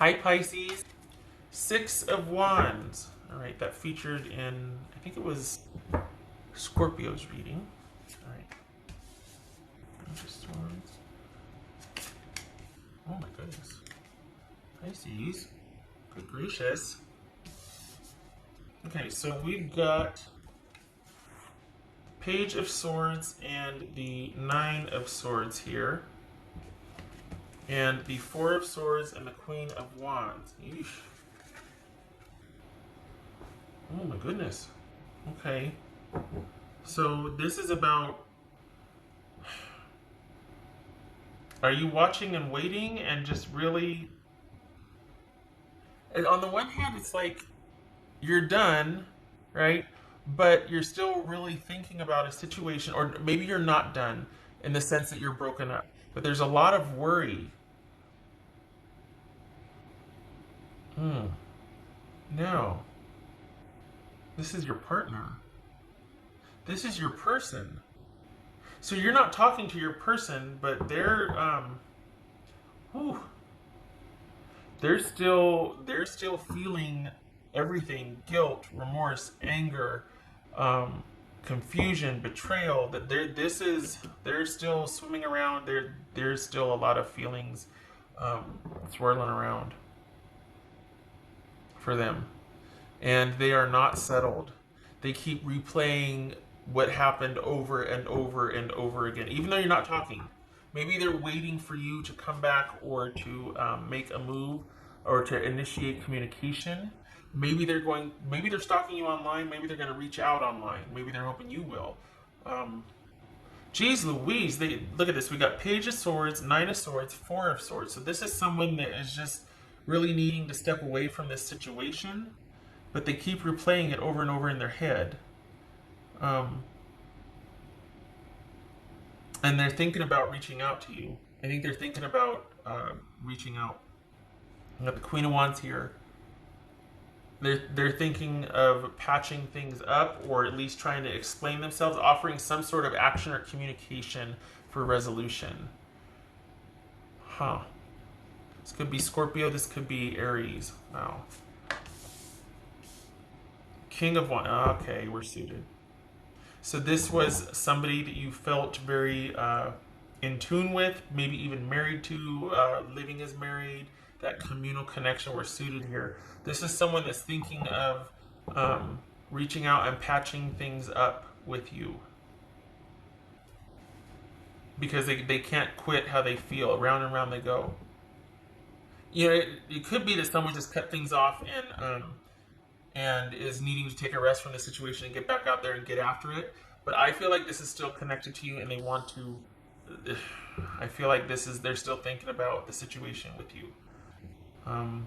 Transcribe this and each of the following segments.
Hi Pisces, Six of Wands. All right, that featured in, I think it was Scorpio's reading. All right. Swords. Oh my goodness. Pisces. Good gracious. Okay, so we've got Page of Swords and the Nine of Swords here. And the Four of Swords and the Queen of Wands. Eesh. Oh my goodness. Okay. So this is about, are you watching and waiting and just really, and on the one hand it's like you're done, right? But you're still really thinking about a situation, or maybe you're not done in the sense that you're broken up. But there's a lot of worry. No. This is your partner. This is your person. So you're not talking to your person, but whew, they're still feeling everything: guilt, remorse, anger, confusion, betrayal. That they're still swimming around. There's still a lot of feelings swirling around for them, and they are not settled. They keep replaying what happened over and over and over again, even though you're not talking. Maybe they're waiting for you to come back or to make a move or to initiate communication. Maybe they're stalking you online. Maybe they're going to reach out online. Maybe they're hoping you will. Geez Louise, look at this. We got Page of Swords, Nine of Swords, Four of Swords. So this is someone that is just really needing to step away from this situation, but they keep replaying it over and over in their head. And they're thinking about reaching out to you. I think they're thinking about reaching out. I got the Queen of Wands here. They're thinking of patching things up, or at least trying to explain themselves, offering some sort of action or communication for resolution. Huh. This could be Scorpio. This could be Aries. Wow. King of Wands. Okay, we're suited. So this was somebody that you felt very in tune with, maybe even married to, living as married. That communal connection, we're suited here. This is someone that's thinking of reaching out and patching things up with you, because they can't quit how they feel. Round and round they go. You know, it could be that someone just cut things off and is needing to take a rest from the situation and get back out there and get after it. But I feel like this is still connected to you, and they want to. I feel like they're still thinking about the situation with you. Um,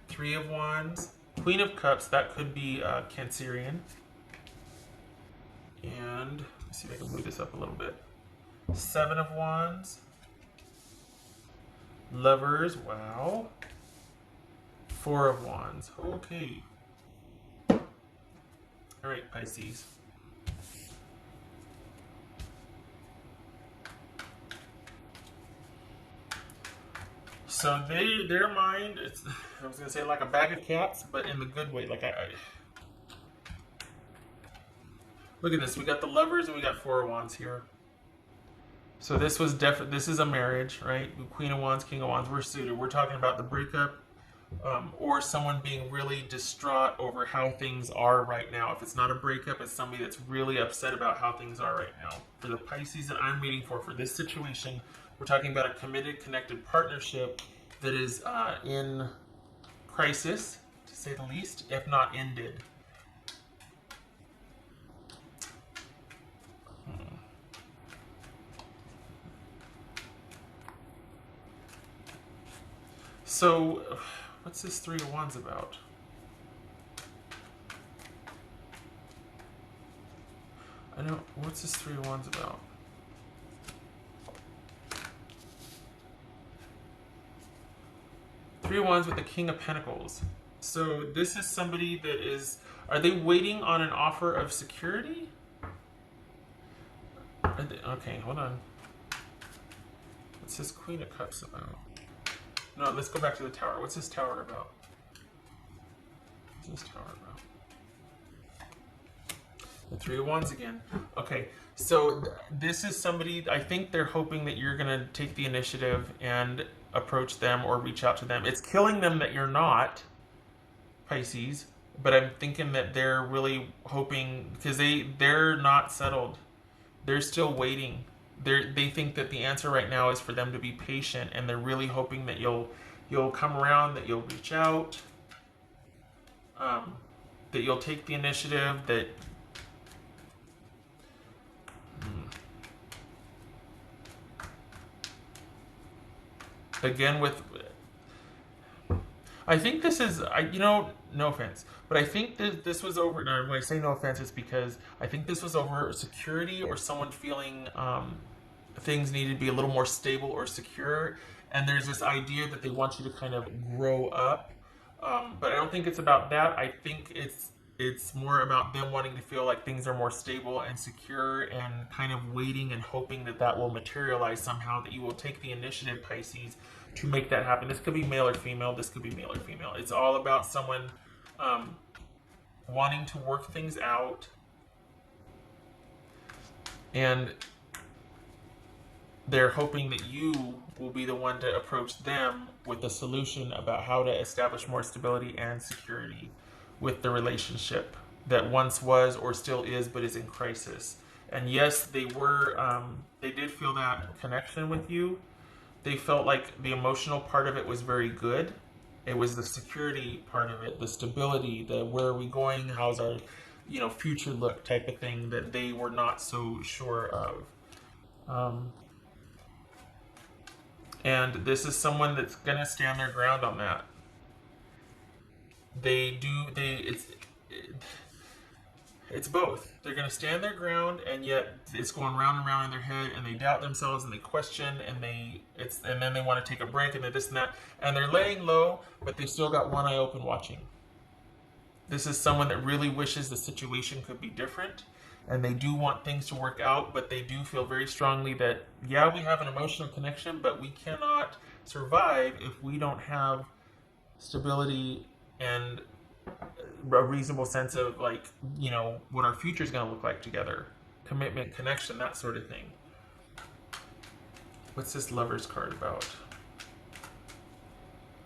Three of Wands, Queen of Cups. That could be Cancerian. And let's see if I can move this up a little bit. Seven of Wands, Lovers. Wow. Four of Wands. Okay. All right, Pisces. So their mind, I was gonna say like a bag of cats, but in the good way. Like I look at this. We got the Lovers and we got Four of Wands here. So this is a marriage, right? Queen of Wands, King of Wands. We're suited. We're talking about the breakup, or someone being really distraught over how things are right now. If it's not a breakup, it's somebody that's really upset about how things are right now. For the Pisces that I'm reading for this situation, we're talking about a committed, connected partnership that is in crisis, to say the least, if not ended. So, what's this Three of Wands about? What's this Three of Wands about? Three of Wands with the King of Pentacles. So this is somebody that is, are they waiting on an offer of security? Okay, hold on. What's this Queen of Cups about? No, let's go back to the Tower. What's this Tower about? What's this Tower about? The Three of Wands again. Okay, so this is somebody, I think they're hoping that you're going to take the initiative and approach them or reach out to them. It's killing them that you're not, Pisces, but I'm thinking that they're really hoping, because they're not settled. They're still waiting. They think that the answer right now is for them to be patient, and they're really hoping that you'll come around, that you'll reach out, that you'll take the initiative, that again with, I think this is, no offense, but I think that this was over, and when I say no offense, it's because I think this was over security or someone feeling things needed to be a little more stable or secure, and there's this idea that they want you to kind of grow up, but I don't think it's about that. I think it's more about them wanting to feel like things are more stable and secure, and kind of waiting and hoping that that will materialize somehow, that you will take the initiative, Pisces, to make that happen. This could be male or female. This could be male or female. It's all about someone wanting to work things out, and they're hoping that you will be the one to approach them with a solution about how to establish more stability and security with the relationship that once was or still is but is in crisis. And yes, they did feel that connection with you. They felt like the emotional part of it was very good. It was the security part of it, the stability, the where are we going, how's our future look type of thing that they were not so sure of. And this is someone that's gonna stand their ground on that. It's both. They're going to stand their ground, and yet it's going round and round in their head, and they doubt themselves, and they question, and then they want to take a break, and then this and that, and they're laying low, but they still got one eye open watching. This is someone that really wishes the situation could be different, and they do want things to work out, but they do feel very strongly that, yeah, we have an emotional connection, but we cannot survive if we don't have stability and a reasonable sense of what our future is going to look like together, commitment, connection, that sort of thing. What's this Lover's card about?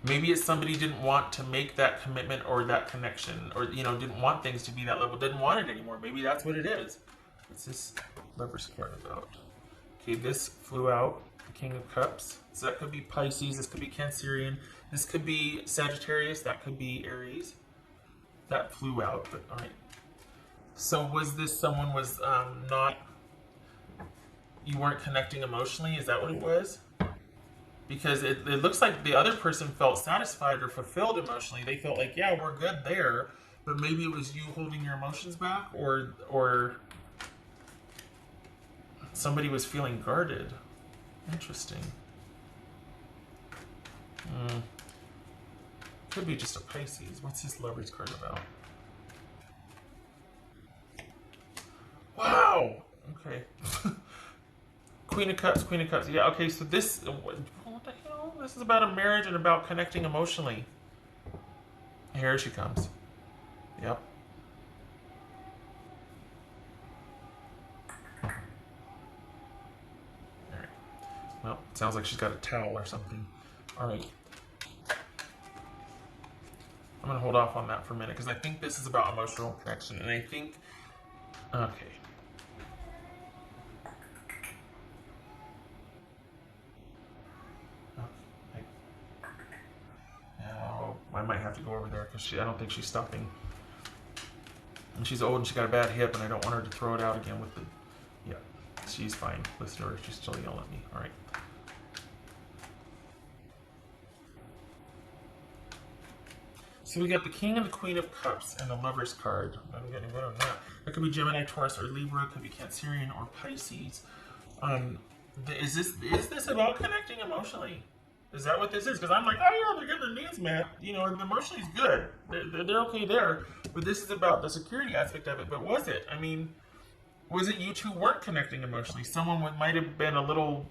Maybe it's somebody didn't want to make that commitment or that connection, or didn't want things to be that level, didn't want it anymore. Maybe that's what it is. What's this Lover's card about? Okay, this flew out, the King of Cups. So that could be Pisces, this could be Cancerian, this could be Sagittarius, that could be Aries. That flew out, but all right. So was this someone was you weren't connecting emotionally? Is that what it was? Because it looks like the other person felt satisfied or fulfilled emotionally. They felt like, yeah, we're good there, but maybe it was you holding your emotions back, or somebody was feeling guarded. Interesting. Could be just a Pisces. What's this Lover's card about? Wow! Okay. Queen of Cups, Queen of Cups. Yeah, okay, so this... What the hell? This is about a marriage and about connecting emotionally. Here she comes. Yep. Alright. Well, it sounds like she's got a towel or something. Alright. I'm going to hold off on that for a minute because I think this is about emotional connection, and I think... Okay. Oh, I might have to go over there because I don't think she's stopping. And she's old and she got a bad hip, and I don't want her to throw it out again with the... Yeah, she's fine. Listen to her. She's still yelling at me. All right. So we got the King and the Queen of Cups and the Lover's card. I'm getting better than that. That could be Gemini, Taurus, or Libra. It could be Cancerian or Pisces. Is this about connecting emotionally? Is that what this is? Because I'm like, oh yeah, they're getting their needs met. And emotionally is good. They're okay there. But this is about the security aspect of it. But was it? I mean, was it you two weren't connecting emotionally? Someone might have been a little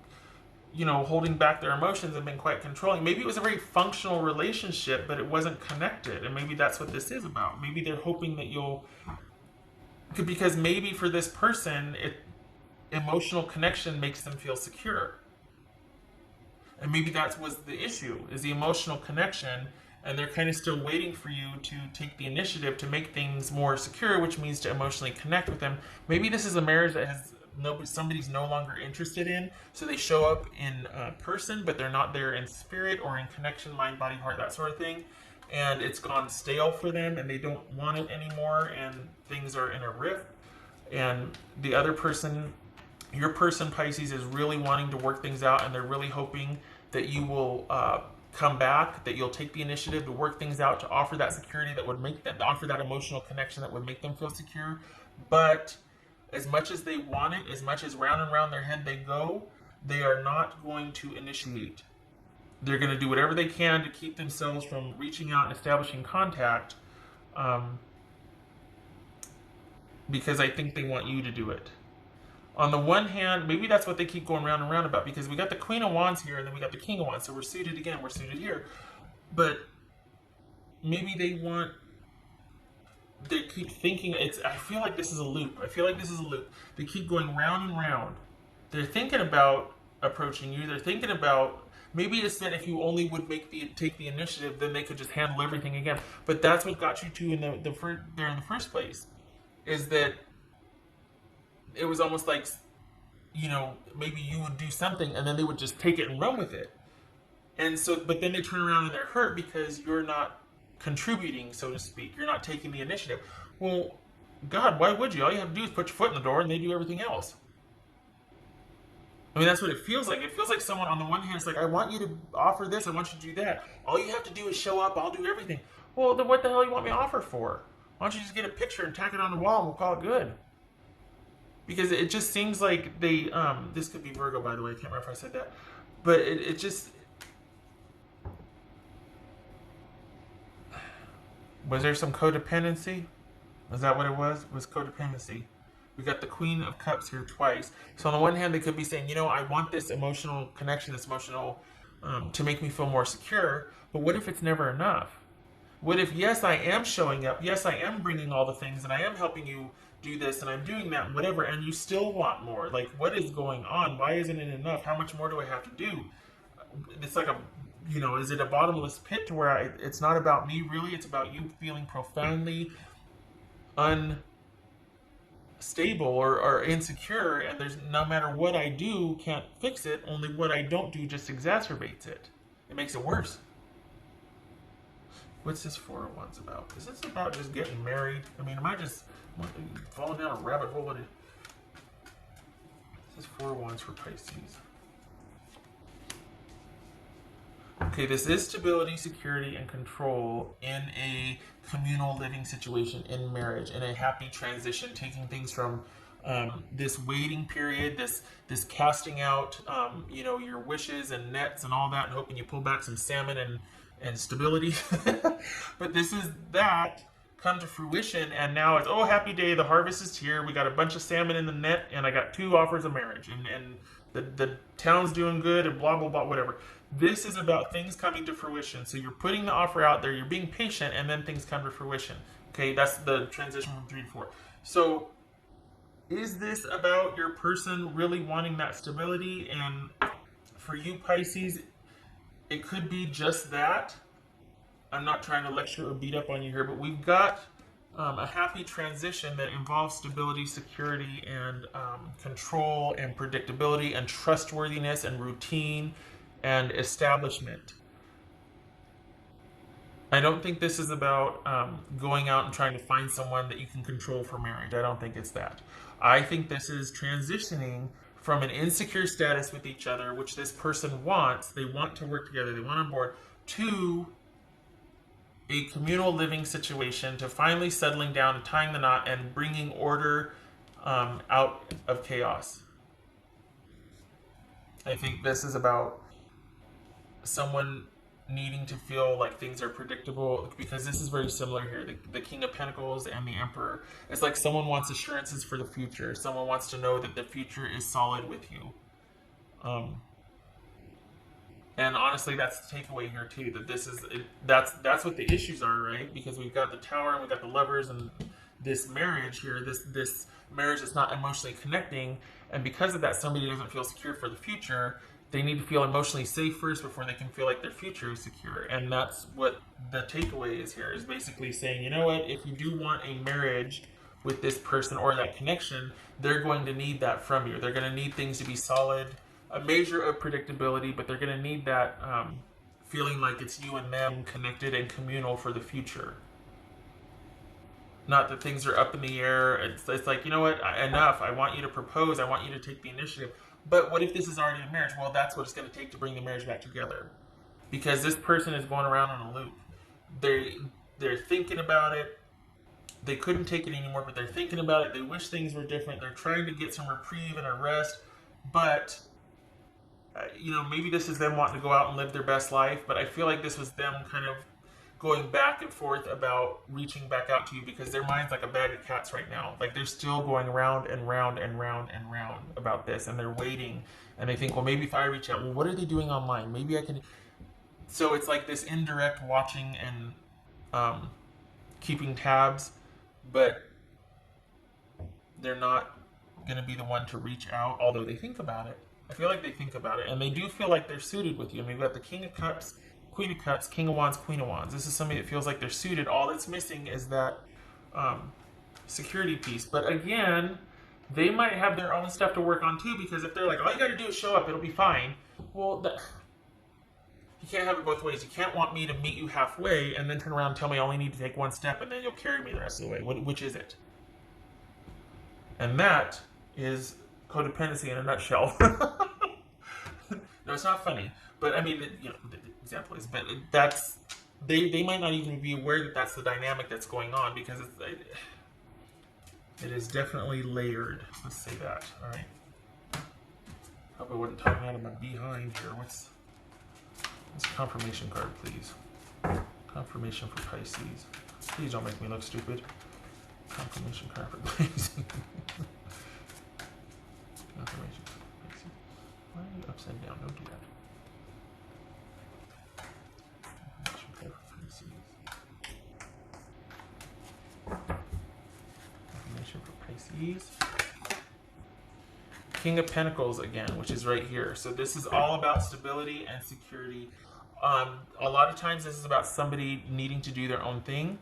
holding back their emotions and been quite controlling. Maybe it was a very functional relationship, but it wasn't connected. And maybe that's what this is about. Maybe they're hoping that because maybe for this person, emotional connection makes them feel secure. And maybe that was the issue, is the emotional connection, and they're kind of still waiting for you to take the initiative to make things more secure, which means to emotionally connect with them. Maybe this is a marriage that somebody's no longer interested in, so they show up in person, but they're not there in spirit or in connection, mind, body, heart, that sort of thing. And it's gone stale for them, and they don't want it anymore, and things are in a rift. And the other person, your person, Pisces, is really wanting to work things out, and they're really hoping that you will come back, that you'll take the initiative to work things out, to offer that security that would make them, to offer that emotional connection that would make them feel secure. But as much as they want it, as much as round and round their head they go, they are not going to initiate. They're going to do whatever they can to keep themselves from reaching out and establishing contact, because I think they want you to do it. On the one hand, maybe that's what they keep going round and round about, because we got the Queen of Wands here, and then we got the King of Wands, so we're suited again, we're suited here. But maybe they keep thinking, I feel like this is a loop. They keep going round and round. They're thinking about approaching you. They're thinking about, maybe it's that if you only would take the initiative, then they could just handle everything again. But that's what got you to in the first place, is that it was almost like, maybe you would do something and then they would just take it and run with it. And so, but then they turn around and they're hurt because you're not contributing, so to speak. You're not taking the initiative. Well, God, why would you? All you have to do is put your foot in the door and they do everything else. I mean, that's what it feels like. It feels like someone, on the one hand, is like, I want you to offer this, I want you to do that. All you have to do is show up, I'll do everything. Well, then what the hell do you want me to offer for? Why don't you just get a picture and tack it on the wall and we'll call it good? Because it just seems like they, this could be Virgo, by the way, I can't remember if I said that. But it just, was there some codependency? Was that what it was? It was codependency. We got the Queen of Cups here twice. So on the one hand, they could be saying, I want this emotional connection, this emotional, to make me feel more secure. But what if it's never enough? What if, yes, I am showing up, yes, I am bringing all the things, and I am helping you do this, and I'm doing that, and whatever, and you still want more? Like, what is going on? Why isn't it enough? How much more do I have to do? It's like is it a bottomless pit to where it's not about me, really? It's about you feeling profoundly unstable or insecure, and there's, no matter what I do, can't fix it. Only what I don't do just exacerbates it. It makes it worse. What's this Four of Wands about? Is this about just getting married? I mean, am I just falling down a rabbit hole? This is Four of Wands for Pisces. Okay, this is stability, security, and control in a communal living situation, in marriage, in a happy transition, taking things from this waiting period, this casting out, your wishes and nets and all that, and hoping you pull back some salmon and stability. But this is that come to fruition, and now it's, oh, happy day, the harvest is here, we got a bunch of salmon in the net, and I got 2 offers of marriage, and the town's doing good, and blah, blah, blah, whatever. This is about things coming to fruition. So you're putting the offer out there, you're being patient, and then things come to fruition. Okay, that's the transition from 3 to 4. So is this about your person really wanting that stability? And for you, Pisces, it could be just that. I'm not trying to lecture or beat up on you here, but we've got a happy transition that involves stability, security, and control, and predictability, and trustworthiness, and routine, and establishment. I don't think this is about going out and trying to find someone that you can control for marriage. I don't think it's that. I think this is transitioning from an insecure status with each other, which this person wants, they want to work together, they want on board, to a communal living situation, to finally settling down and tying the knot and bringing order out of chaos. I think this is about someone needing to feel like things are predictable, because this is very similar here. The King of Pentacles and the Emperor. It's like someone wants assurances for the future. Someone wants to know that the future is solid with you. And honestly, that's the takeaway here too. That that's what the issues are, right? Because we've got the Tower and we've got the Lovers and this marriage here. This marriage is not emotionally connecting, and because of that, somebody doesn't feel secure for the future. They need to feel emotionally safe first before they can feel like their future is secure. And that's what the takeaway is here. Is basically saying, you know what? If you do want a marriage with this person or that connection, they're going to need that from you. They're going to need things to be solid, a measure of predictability, but they're going to need that feeling like it's you and them connected and communal for the future. Not that things are up in the air. It's like, you know what, enough. I want you to propose. I want you to take the initiative. But what if this is already a marriage? Well, that's what it's going to take to bring the marriage back together. Because this person is going around on a loop. They're thinking about it. They couldn't take it anymore, but they're thinking about it. They wish things were different. They're trying to get some reprieve and a rest. But, maybe this is them wanting to go out and live their best life. But I feel like this was them kind of going back and forth about reaching back out to you, because their mind's like a bag of cats right now. Like they're still going round and round and round and round about this, and they're waiting, and they think, well, maybe if I reach out, well, what are they doing online? Maybe I can. So it's like this indirect watching and keeping tabs, but they're not going to be the one to reach out, although they think about it. I feel like they think about it, and they do feel like they're suited with you. I mean, we've got the King of Cups, Queen of Cups, King of Wands, Queen of Wands. This is somebody that feels like they're suited. All that's missing is that security piece. But again, they might have their own stuff to work on too, because if they're like, all you got to do is show up, it'll be fine. Well, you can't have it both ways. You can't want me to meet you halfway and then turn around and tell me I only need to take one step and then you'll carry me the rest of the way. Which is it? And that is codependency in a nutshell. No, it's not funny. But I mean, the example is, but that's they might not even be aware that that's the dynamic that's going on, because it is definitely layered. Let's say that. All right. Hope I wasn't talking out of my behind here. What's confirmation card, please? Confirmation for Pisces. Please don't make me look stupid. Confirmation card for Pisces. Confirmation for Pisces. Why are you upside down? Don't do that. Confirmation for Pisces. King of Pentacles again, which is right here. So this is all about stability and security. A lot of times this is about somebody needing to do their own thing.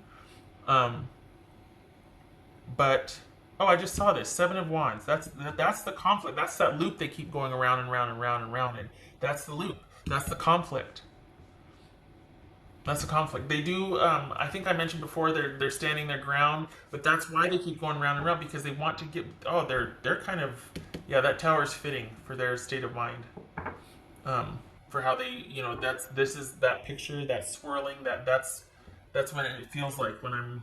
But I just saw this. 7 of Wands. That's the conflict. That's that loop they keep going around and round and round and round in. That's the loop. That's the conflict. That's the conflict. They do, I think I mentioned before, they're standing their ground, but that's why they keep going round and round, because they want to get, they're kind of, that tower is fitting for their state of mind. For how they, this is that picture, that swirling, that's what it feels like when I'm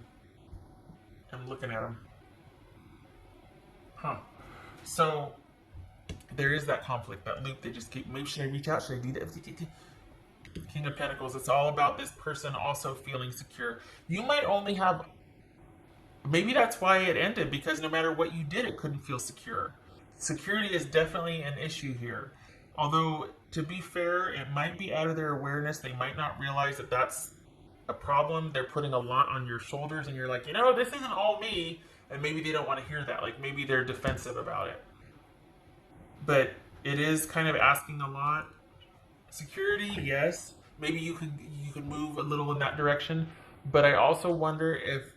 looking at them. So there is that conflict, that loop. They just keep, maybe should I reach out? Should I do that? King of Pentacles. It's all about this person also feeling secure. You might only have, maybe that's why it ended, because no matter what you did, it couldn't feel secure. Security is definitely an issue here. Although, to be fair, it might be out of their awareness. They might not realize that that's a problem. They're putting a lot on your shoulders, and you're like, this isn't all me. And maybe they don't want to hear that. Like, maybe they're defensive about it. But it is kind of asking a lot. Security, yes. Maybe you could move a little in that direction. But I also wonder if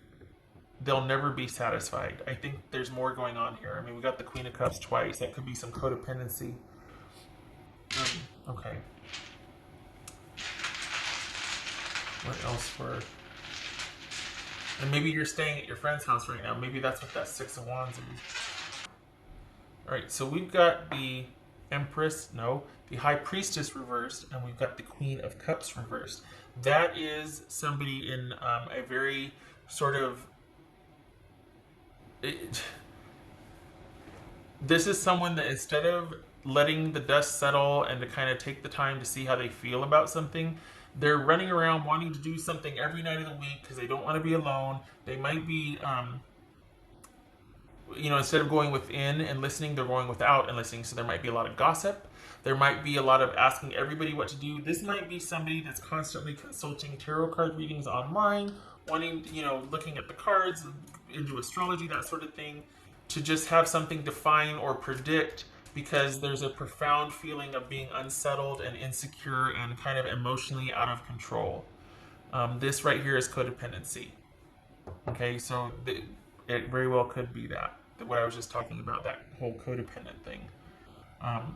they'll never be satisfied. I think there's more going on here. I mean, we got the Queen of Cups twice. That could be some codependency. Okay. What else for... And maybe you're staying at your friend's house right now. Maybe that's what that 6 of Wands is. Alright, so we've got the Empress, the High Priestess reversed, and we've got the Queen of Cups reversed. That is somebody in a very sort of... This is someone that, instead of letting the dust settle and to kind of take the time to see how they feel about something, they're running around wanting to do something every night of the week because they don't want to be alone. They might be, instead of going within and listening, they're going without and listening. So there might be a lot of gossip. There might be a lot of asking everybody what to do. This might be somebody that's constantly consulting tarot card readings online, wanting, looking at the cards, into astrology, that sort of thing, to just have something define or predict, because there's a profound feeling of being unsettled and insecure and kind of emotionally out of control. This right here is codependency. Okay, so it very well could be that what I was just talking about, that whole codependent thing.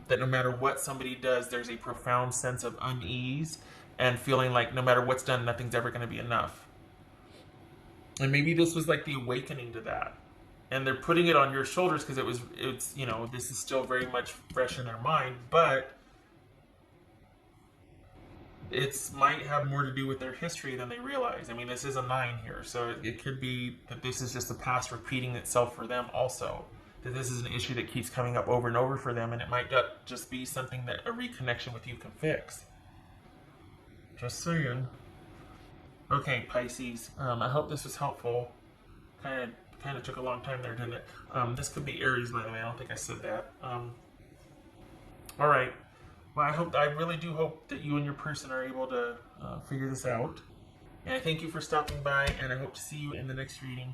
That no matter what somebody does, there's a profound sense of unease and feeling like no matter what's done, nothing's ever going to be enough. And maybe this was like the awakening to that. And they're putting it on your shoulders because it's this is still very much fresh in their mind, but it might have more to do with their history than they realize. I mean, this is a 9 here, so it could be that this is just the past repeating itself for them also. That this is an issue that keeps coming up over and over for them, and it might just be something that a reconnection with you can fix. Just saying. Okay, Pisces. I hope this was helpful. Kind of took a long time there, didn't it? This could be Aries, by the way. I don't think I said that. All right. Well, I really do hope that you and your person are able to figure this out. And I thank you for stopping by, and I hope to see you in the next reading.